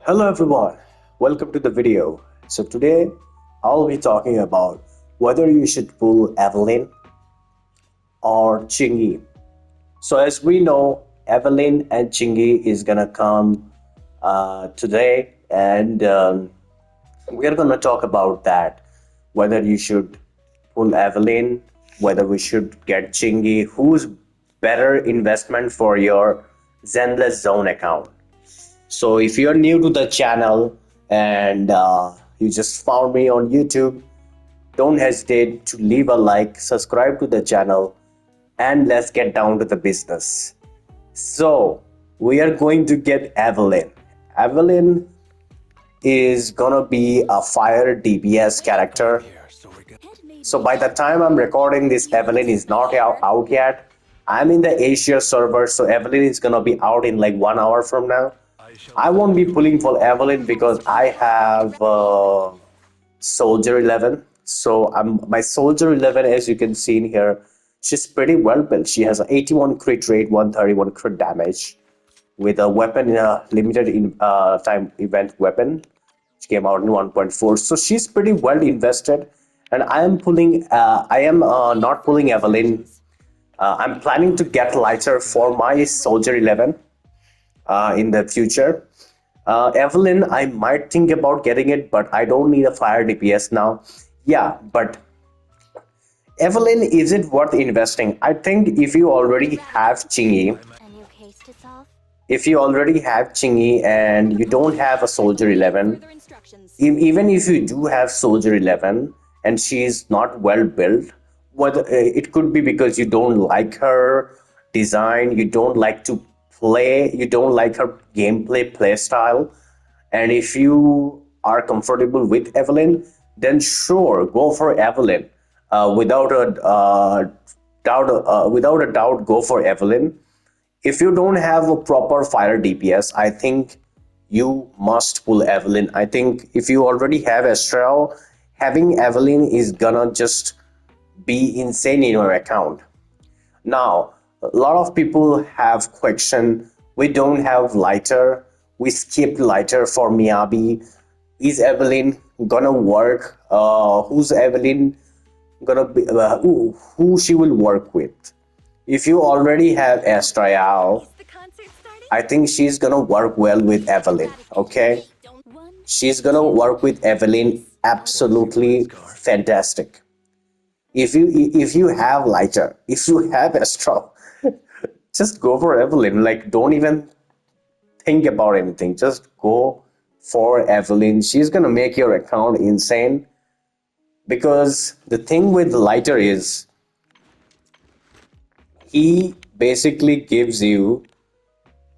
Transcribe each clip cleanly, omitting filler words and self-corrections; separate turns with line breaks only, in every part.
Hello everyone, welcome to the video. So today I'll be talking about whether you should pull Evelyn or Qingyi. So as we know, Evelyn and Qingyi is gonna come today, and we're gonna talk about that. Whether you should pull Evelyn, whether we should get Qingyi, who's better investment for your Zenless Zone account. So if you're new to the channel and you just found me on YouTube, don't hesitate to leave a like, subscribe to the channel, and let's get down to the business. So we are going to get Evelyn. Evelyn is gonna be a fire DPS character. So by the time I'm recording this, Evelyn is not out yet. I'm in the Asia server, so Evelyn is gonna be out in like 1 hour from now. I won't be pulling for Evelyn because I have Soldier 11. So my Soldier 11, as you can see in here, she's pretty well built. She has an 81 crit rate, 131 crit damage with a weapon in a limited time event weapon, which came out in 1.4. So she's pretty well invested. And I am pulling. I am not pulling Evelyn. I'm planning to get lighter for my Soldier 11 in the future. Evelyn, I might think about getting it, but I don't need a fire DPS now. Yeah, but Evelyn, is it worth investing? I think if you already have Qingyi, and you don't have a Soldier 11, even if you do have Soldier 11 and she's not well built, whether it could be because you don't like her design, you don't like to play, you don't like her gameplay play style, and if you are comfortable with Evelyn, then sure, go for Evelyn. Without a doubt, go for Evelyn. If you don't have a proper fire DPS, I think you must pull Evelyn. I think if you already have Astral, having Evelyn is gonna just be insane in your account. Now, a lot of people have question. We don't have lighter. We skipped lighter for Miyabi. Is Evelyn gonna work? Who's Evelyn gonna be? Who she will work with? If you already have Astral, I think she's gonna work well with Evelyn. Okay, she's gonna work with Evelyn absolutely fantastic. If you have lighter, if you have Astral, just go for Evelyn. Like, don't even think about anything. Just go for Evelyn. She's gonna make your account insane. Because the thing with lighter is he basically gives you,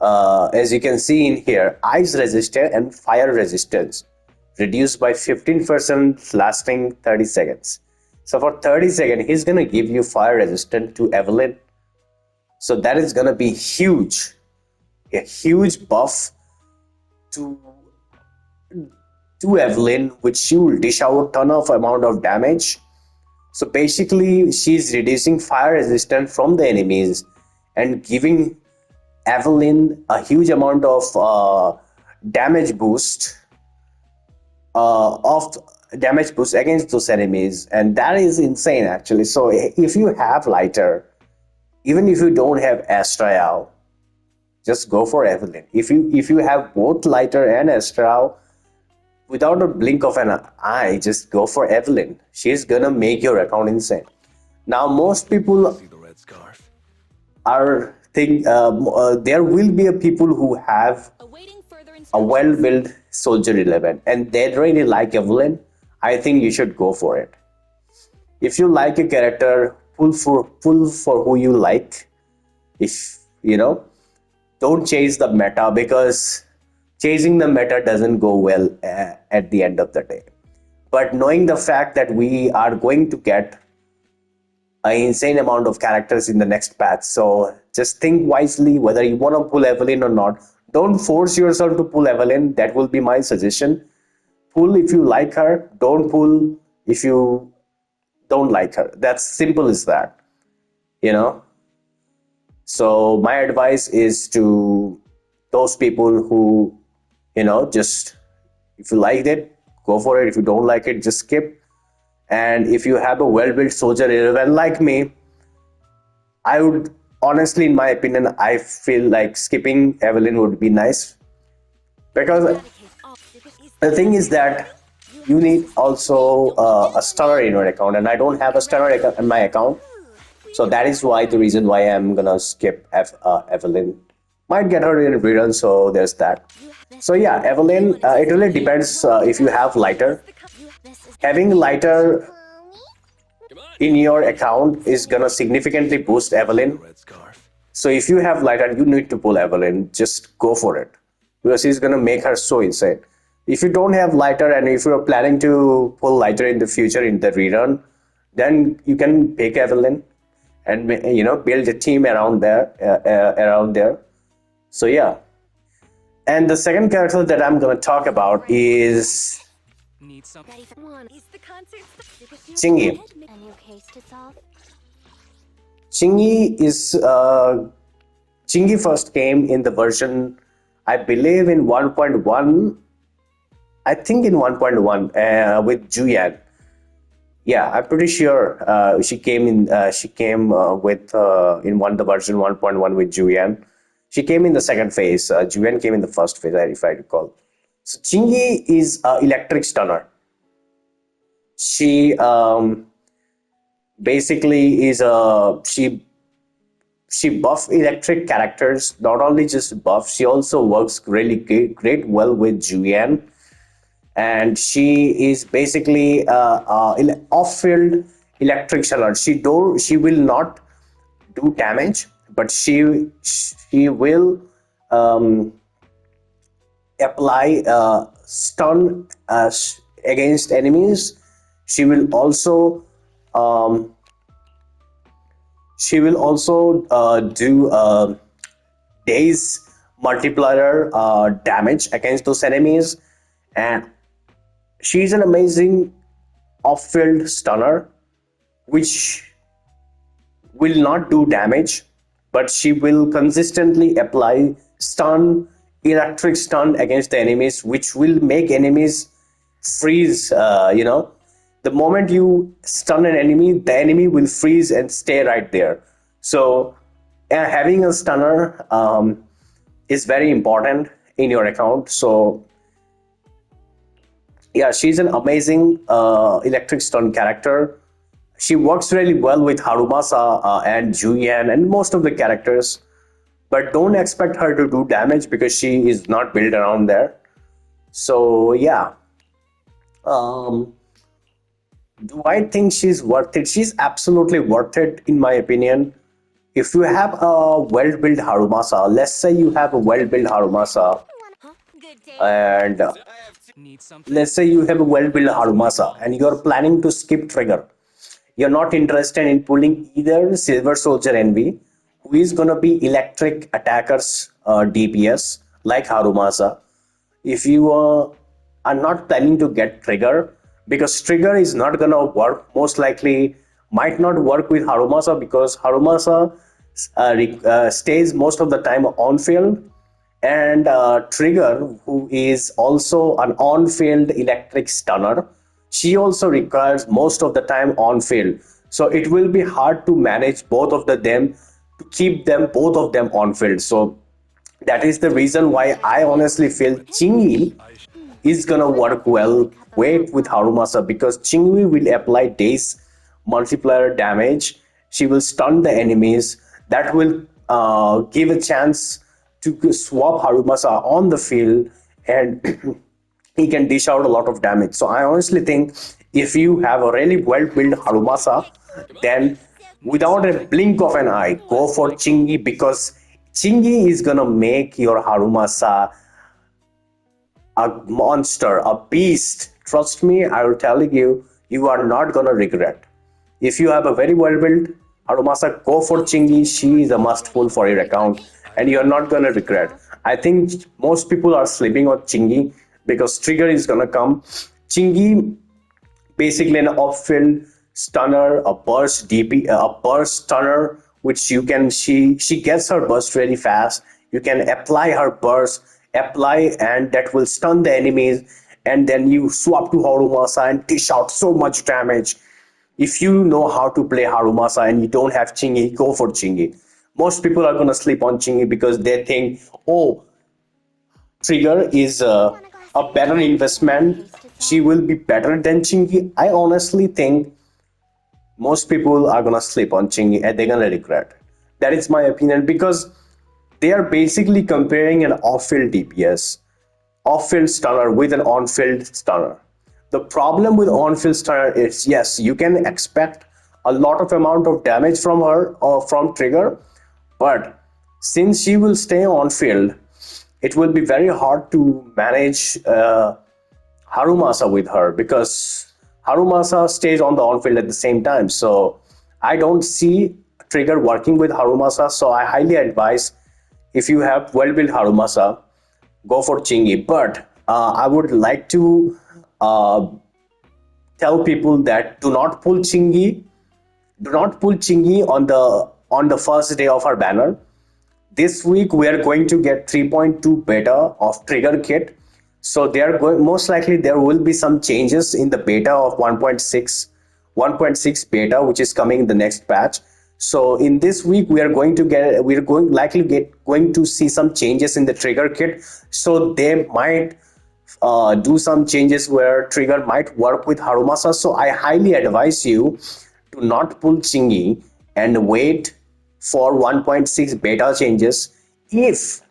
as you can see in here, ice resistance and fire resistance reduced by 15%, lasting 30 seconds. So for 30 seconds, he's gonna give you fire resistance to Evelyn. So that is gonna be huge, a huge buff to Evelyn, which she will dish out a ton of amount of damage. So basically, she's reducing fire resistance from the enemies and giving Evelyn a huge amount of damage boost against those enemies, and that is insane actually. So if you have lighter, even if you don't have Astral, just go for Evelyn. If you have both lighter and Astral, without a blink of an eye, just go for Evelyn. She's gonna make your account insane. Now, most people are think there will be a people who have a well-built Soldier 11 and they really like Evelyn. I think you should go for it. If you like a character, pull for who you like. If you know, don't chase the meta, because chasing the meta doesn't go well at the end of the day. But knowing the fact that we are going to get an insane amount of characters in the next patch, so just think wisely whether you want to pull Evelyn or not. Don't force yourself to pull Evelyn. That will be my suggestion. Pull if you like her. Don't pull if you don't like her. That's simple as that. You know. So my advice is to those people who Just if you liked it, go for it. If you don't like it, just skip. And if you have a well-built soldier even like me, I would honestly, in my opinion, I feel like skipping Evelyn would be nice, because the thing is that you need also a stunner in your account, and I don't have a stunner in my account. So that is why the reason why I'm gonna skip Evelyn. Might get her in rerun, so there's that. So yeah, Evelyn, it really depends if you have lighter. Having lighter in your account is gonna significantly boost Evelyn. So if you have lighter, you need to pull Evelyn. Just go for it, because he's gonna make her so insane. If you don't have lighter, and if you're planning to pull lighter in the future in the rerun, then you can pick Evelyn and build a team around there. So yeah, and the second character that I'm gonna talk about is Qingyi. Qingyi is Qingyi first came in the version, I believe, in 1.1. I think in 1.1 with Juyan. Yeah, I'm pretty sure she came in. She came with in the version 1.1 with Juyan. She came in the second phase. Juyan came in the first phase, if I recall. So Qingyi is electric stunner. She basically is a she buff electric characters. Not only just buff, she also works really great well with Juyan, and she is basically off-field electric stunner. She will not do damage, but she will um, apply stun against enemies. She will also um, do days multiplier damage against those enemies, and she's an amazing off-field stunner, which will not do damage, but she will consistently apply electric stun against the enemies, which will make enemies freeze. The moment you stun an enemy, the enemy will freeze and stay right there. So having a stunner is very important in your account. So yeah, she's an amazing electric stun character. She works really well with Harumasa and Juyan and most of the characters, but don't expect her to do damage because she is not built around there. So yeah, do I think she's worth it? She's absolutely worth it, in my opinion. If you have a well-built Harumasa, let's say you have a well-built Harumasa, and let's say you have a well-built Harumasa, and you're planning to skip trigger. You're not interested in pulling either Silver Soldier Envy, who is gonna be electric attackers DPS like Harumasa. If you are not planning to get trigger, because trigger is not gonna work, most likely might not work with Harumasa, because Harumasa stays most of the time on field, and trigger, who is also an on field electric stunner, she also requires most of the time on field. So it will be hard to manage both of them, to keep both of them on field. So that is the reason why I honestly feel Qingyi is gonna work well with Harumasa, because Qingyi will apply days multiplier damage. She will stun the enemies. That will give a chance to swap Harumasa on the field, and he can dish out a lot of damage. So I honestly think if you have a really well-built Harumasa, then without a blink of an eye, go for Qingyi, because Qingyi is gonna make your Harumasa a monster, a beast. Trust me, I will tell you, you are not gonna regret. If you have a very well-built Harumasa, go for Qingyi. She is a must pull for your account, and you're not gonna regret. I think most people are sleeping on Qingyi because trigger is gonna come. Qingyi, basically an off-field stunner, a burst DP, a burst stunner, which you can she gets her burst really fast. You can apply her burst apply and that will stun the enemies, and then you swap to Harumasa and dish out so much damage. If you know how to play Harumasa and you don't have Qingyi, go for Qingyi. Most people are gonna sleep on Qingyi because they think, oh, Trigger is a better investment. She will be better than Qingyi. I honestly think most people are gonna sleep on Qingyi and they're gonna regret. That is my opinion because they are basically comparing an off-field DPS, off-field stunner with an on-field stunner. The problem with on-field stunner is yes, you can expect a lot of amount of damage from her or from Trigger, but since she will stay on field, it will be very hard to manage Harumasa with her because Harumasa stays on the on field at the same time. So I don't see Trigger working with Harumasa. So I highly advise if you have well built Harumasa, go for Qingyi. But I would like to uh, tell people that do not pull Qingyi on the first day of our banner. This week we are going to get 3.2 beta of Trigger Kit. So there going most likely there will be some changes in the beta of 1.6 beta, which is coming in the next patch. So in this week we're going to see some changes in the Trigger Kit. So they might do some changes where Trigger might work with Harumasa. So I highly advise you to not pull Qingyi and wait for 1.6 beta changes. If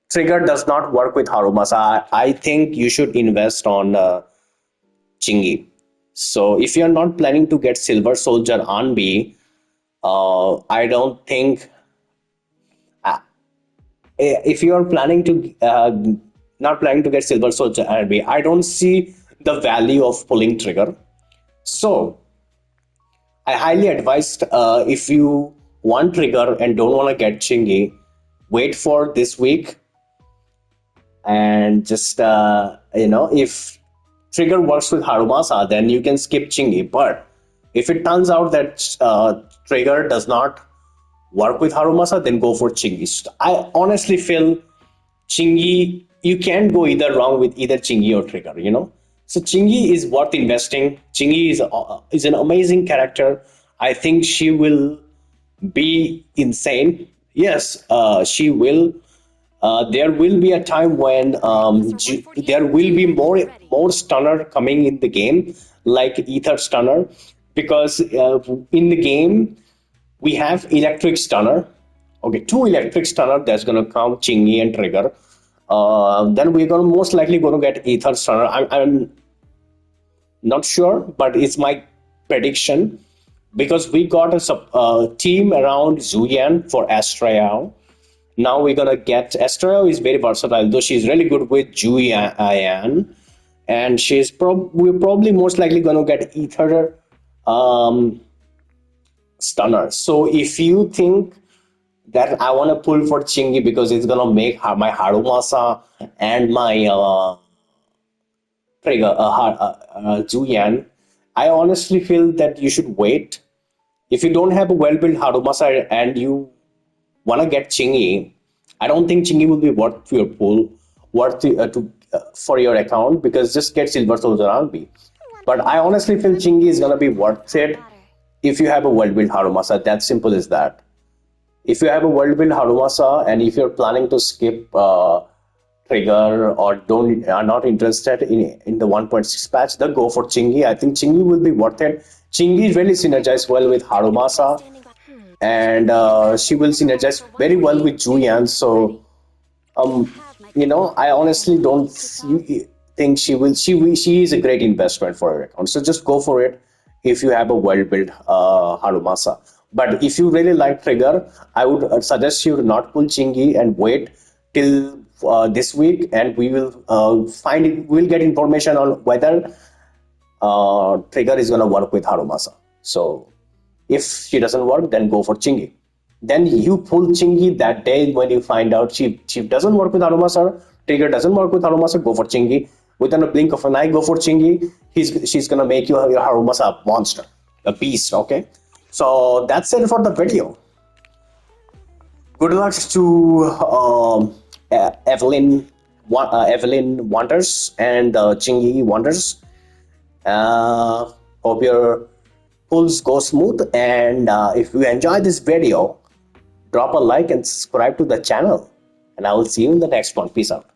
Trigger does not work with Harumasa, I think you should invest on Qingyi. So if you're not planning to get Silver Soldier on B, I don't think if you are planning to not planning to get Silver Soldier RB, I don't see the value of pulling Trigger. So I highly advise if you want Trigger and don't want to get Qingyi, wait for this week and just if Trigger works with Harumasa, then you can skip Qingyi. But if it turns out that Trigger does not work with Harumasa, then go for Qingyi. I honestly feel Qingyi, you can't go either wrong with either Qingyi or Trigger. So Qingyi is worth investing. Qingyi is an amazing character. I think she will be insane. Yes, she will. There will be a time when there will be more stunner coming in the game, like Ether Stunner, because in the game we have electric stunner. Okay, two electric stunner that's gonna come, Qingyi and Trigger. Then we're gonna most likely gonna get Ether Stunner. I'm not sure, but it's my prediction because we got a team around Zuyan for Astraeon. Now we're gonna get Astraeon is very versatile, though she's really good with Julian, and we're probably most likely gonna get Ether Stunner. So if you think that I want to pull for Qingyi because it's gonna make my Harumasa and my Trigger Juyan, I honestly feel that you should wait. If you don't have a well-built Harumasa and you want to get Qingyi, I don't think Qingyi will be worth your pull, for your account, because just get Silver Soldier on B. But I honestly feel Qingyi is gonna be worth it if you have a well-built Harumasa. That simple as that. If you have a well-built Harumasa and if you're planning to skip Trigger or are not interested in the 1.6 patch, then go for Qingyi. I think Qingyi will be worth it. Qingyi really synergizes well with Harumasa, and she will synergize very well with Juyan. So I honestly don't think she will. She is a great investment for your account. So just go for it if you have a well-built Harumasa. But if you really like Trigger, I would suggest you to not pull Qingyi and wait till this week, and we will we'll get information on whether Trigger is going to work with Harumasa. So if she doesn't work, then go for Qingyi. Then you pull Qingyi that day when you find out she doesn't work with Harumasa, Trigger doesn't work with Harumasa, go for Qingyi. Within a blink of an eye, go for Qingyi. She's gonna make your Harumasa a monster, a beast. Okay, so that's it for the video. Good luck to Evelyn, Evelyn Wonders and Qingyi Wonders. Hope your pulls go smooth. And if you enjoy this video, drop a like and subscribe to the channel. And I will see you in the next one. Peace out.